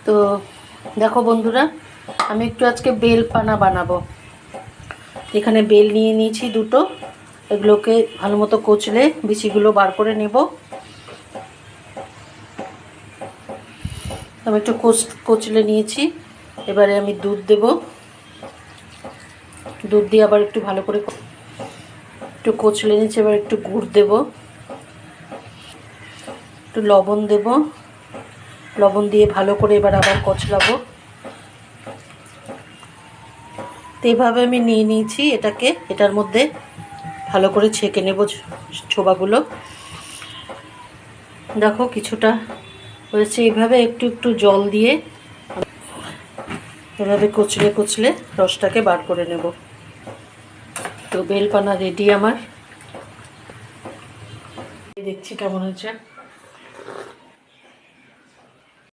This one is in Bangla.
তো দেখো বন্ধুরা, আমি একটু আজকে বেল পানা বানাবো। এখানে বেল নিয়ে নিয়েছি দুটো, এগুলোকে ভালো মতো কচলে বিচিগুলো বার করে নেব। আমি একটু কচলে নিয়েছি। এবারে আমি দুধ দেব, দুধ দিয়ে আবার একটু ভালো করে একটু কচলে নিয়েছি। এবার একটু গুড় দেব, একটু লবণ দেব, লবণ দিয়ে ভালো করে এবার আবার কচলাবো। তো এইভাবে আমি নিয়ে নিয়েছি এটাকে, এটার মধ্যে ভালো করে ছেঁকে নেব ছোবাগুলো। দেখো কিছুটা হয়েছে। এইভাবে একটু একটু জল দিয়ে এভাবে কচলে কচলে রসটাকে বার করে নেব। তো বেলপানা রেডি আমার। দেখছি কেমন হয়েছে।